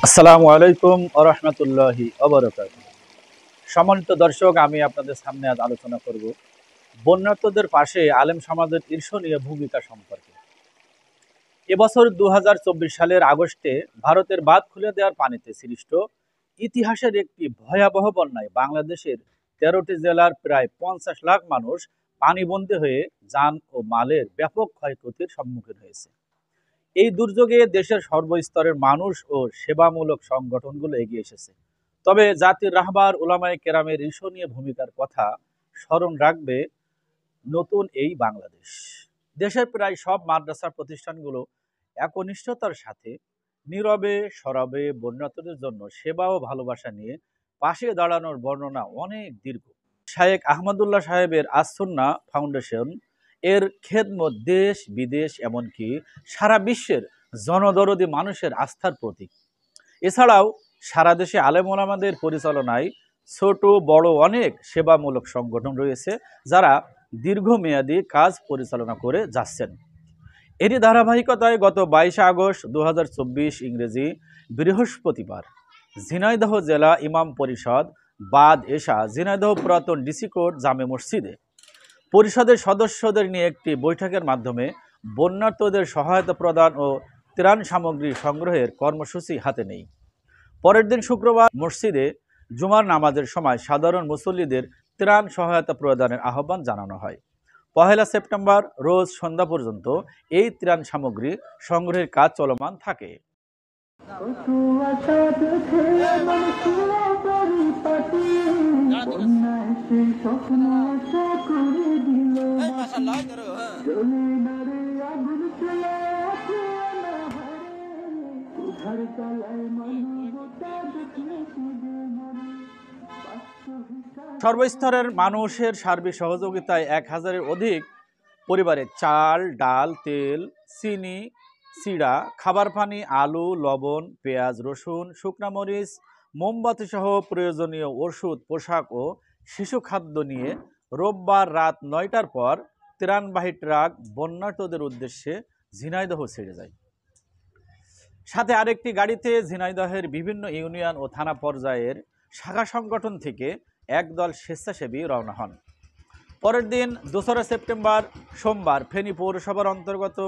আসসালামু আলাইকুম ওয়া রাহমাতুল্লাহি ওয়া বারাকাতুহু। সম্মানিত দর্শক, আমি আপনাদের সামনে আজ আলোচনা করব বন্যার্তদের পাশে আলেম সমাজের ঈর্ষণীয় ভূমিকা সম্পর্কে। এবছর ২০২৪ সালের আগস্টে ভারতের বাঁধ খুলে দেওয়ার পানিতে সৃষ্ট ইতিহাসের একটি ভয়াবহ বন্যায় বাংলাদেশের ১৩টি জেলার প্রায় ৫০ লাখ মানুষ পানিবন্দী হয়ে যান ও মালের ব্যাপক ক্ষয়ক্ষতির সম্মুখীন হয়েছে। এই দুর্যোগে দেশের সর্বস্তরের মানুষ ও সেবামূলক সংগঠনগুলো এগিয়ে এসেছে। তবে জাতির রাহবার উলামায়ে কেরামের ঈর্ষণীয় ভূমিকার কথা স্মরণ রাখবে নতুন এই বাংলাদেশ। দেশের প্রায় সব মাদ্রাসা প্রতিষ্ঠানগুলো একনিষ্ঠতার সাথে নীরবে সরবে বন্যার্তদের জন্য সেবা ও ভালোবাসা নিয়ে পাশে দাঁড়ানোর বর্ণনা অনেক দীর্ঘ। শায়েখ আহমদুল্লাহ সাহেবের আসুন্না ফাউন্ডেশন এর খেদমত দেশ বিদেশ এমনকি সারা বিশ্বের জনদরদি মানুষের আস্থার প্রতীক। এছাড়াও সারা দেশে আলেম ওলামাদের পরিচালনায় ছোট বড় অনেক সেবামূলক সংগঠন রয়েছে, যারা দীর্ঘমেয়াদী কাজ পরিচালনা করে যাচ্ছেন। এরই ধারাবাহিকতায় গত ২২ আগস্ট ২০২৪ ইংরেজি বৃহস্পতিবার ঝিনাইদহ জেলা ইমাম পরিষদ বাদ এশা ঝিনাইদহ পুরাতন ডিসি কোর্ট জামে মসজিদে পরিষদের সদস্যদের নিয়ে একটি বৈঠকের মাধ্যমে বন্যার্তদের সহায়তা প্রদান ও ত্রাণ সামগ্রী সংগ্রহের কর্মসূচি হাতে নেই। পরের দিন শুক্রবার মসজিদে জুমার নামাজের সময় সাধারণ মুসল্লিদের ত্রাণ সহায়তা প্রদানের আহ্বান জানানো হয়। ১ সেপ্টেম্বর রোজ সন্ধ্যা পর্যন্ত এই ত্রাণ সামগ্রী সংগ্রহের কাজ চলমান থাকে। সর্বস্তরের মানুষের সার্বিক সহযোগিতায় ১,০০০-এর অধিক পরিবারে চাল, ডাল, তেল, চিনি, চিড়া, খাবার পানি, আলু, লবণ, পেঁয়াজ, রসুন, শুকনা মরিচ, মোমবাতি সহ প্রয়োজনীয় ওষুধ, পোশাক ও শিশু খাদ্য নিয়ে রোববার রাত ৯টার পর ত্রাণবাহী ট্রাক বন্যার্তদের উদ্দেশ্যে ঝিনাইদহ ছেড়ে যায়। সাথে আরেকটি গাড়িতে ঝিনাইদহের বিভিন্ন ইউনিয়ন ও থানা পর্যায়ের শাখা সংগঠন থেকে একদল স্বেচ্ছাসেবী রওনা হন। পরের দিন ২রা সেপ্টেম্বর সোমবার ফেনী পৌরসভার অন্তর্গত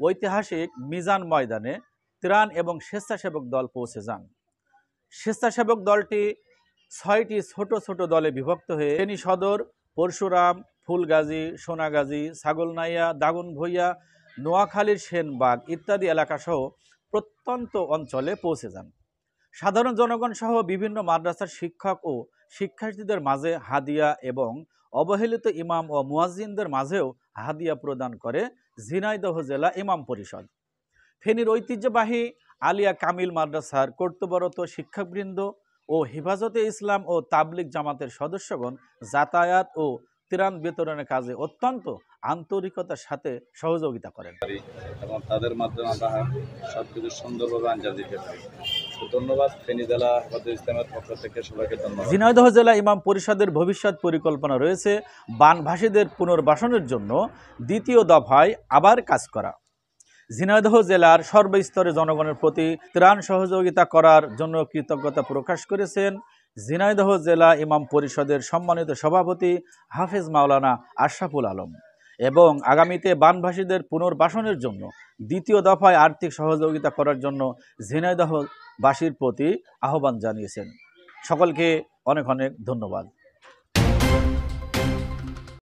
ঐতিহাসিক মিজান ময়দানে ত্রাণ এবং স্বেচ্ছাসেবক দল পৌঁছে যান। স্বেচ্ছাসেবক দলটি ৬টি ছোট ছোট দলে বিভক্ত হয়ে ফেনী সদর, পরশুরাম, ফুলগাজী, সোনাগাজী, ছাগলনাইয়া, দাগনভূঞা, নোয়াখালীর সেনবাগ ইত্যাদি এলাকাসহ প্রত্যন্ত অঞ্চলে পৌঁছে যান। সাধারণ জনগণ সহ বিভিন্ন মাদ্রাসার শিক্ষক ও শিক্ষার্থীদের মাঝে হাদিয়া এবং অবহেলিত ইমাম ও মুয়াজ্জিনদের মাঝেও হাদিয়া প্রদান করে ঝিনাইদহ জেলা ইমাম পরিষদ। ফেনীর ঐতিহ্যবাহী আলিয়া কামিল মাদ্রাসার কর্তব্যরত শিক্ষকবৃন্দ ও হেফাজতে ইসলাম ও তাবলিগ জামাতের সদস্যগণ যাতায়াত ও ত্রাণ বিতরণের কাজে অত্যন্ত আন্তরিকতার সাথে সহযোগিতা করেন এবং তাদের মাধ্যমে আমরা সবকিছু সুন্দরভাবে আঞ্জাম দিতে পারি। ধন্যবাদ ফেনী জেলা হেফাজতে ইসলামের পক্ষ থেকে সবাইকে ধন্যবাদ। ঝিনাইদহ জেলা ইমাম পরিষদের ভবিষ্যৎ পরিকল্পনা রয়েছে বানভাসীদের পুনর্বাসনের জন্য দ্বিতীয় দফায় আবার কাজ করা। ঝিনাইদহ জেলার সর্বস্তরে জনগণের প্রতি ত্রাণ সহযোগিতা করার জন্য কৃতজ্ঞতা প্রকাশ করেছেন ঝিনাইদহ জেলা ইমাম পরিষদের সম্মানিত সভাপতি হাফেজ মাওলানা আশরাফুল আলম এবং আগামীতে বানভাসীদের পুনর্বাসনের জন্য দ্বিতীয় দফায় আর্থিক সহযোগিতা করার জন্য ঝিনাইদহবাসীর প্রতি আহ্বান জানিয়েছেন। সকলকে অনেক অনেক ধন্যবাদ।